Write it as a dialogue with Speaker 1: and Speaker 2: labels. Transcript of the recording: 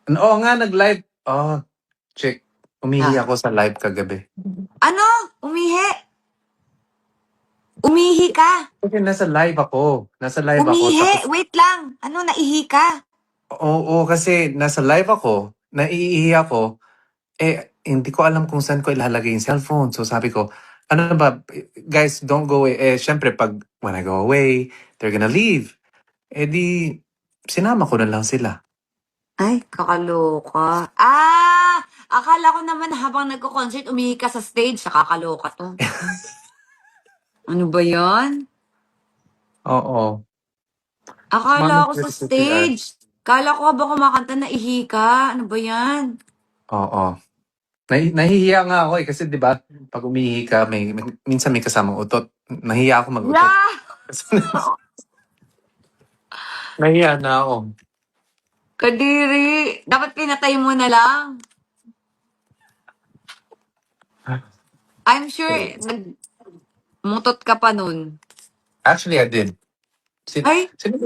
Speaker 1: Oo nga, nag-live. Check. Umihi
Speaker 2: Ah.
Speaker 1: ako sa live kagabi.
Speaker 2: Ano? Umihi? Umihi ka?
Speaker 1: Kasi nasa live ako.
Speaker 2: Umihi?
Speaker 1: Tapos,
Speaker 2: Wait lang. Ano, naihi ka?
Speaker 1: oo, kasi nasa live ako, naiihi ako, hindi ko alam kung saan ko ilalagay yung cellphone. So sabi ko, ano ba, guys, don't go away. Syempre, when I go away, they're gonna leave. Di, sinama ko na lang sila.
Speaker 2: Ay, kakaloka. Akala ko naman habang nagko-concert, umihi ka sa stage. Nakakaloka to. Ano ba yan?
Speaker 1: Oo.
Speaker 2: Akala
Speaker 1: Mama,
Speaker 2: ko sa
Speaker 1: pwede ko si.
Speaker 2: stage. Kala ko habang kumakanta, naihi ka. Ano ba yan?
Speaker 1: Oo. Nahihiya nga ako kasi 'di ba, pag umihi ka minsan may kasamang utot. Nahiya ako mag-utot.
Speaker 2: Yeah!
Speaker 1: Nahiya na ako.
Speaker 2: Kadiri. Dapat pinatay mo na lang. I'm sure nagmutot ka pa nun.
Speaker 1: Actually, I did.
Speaker 2: Ay,
Speaker 1: Sino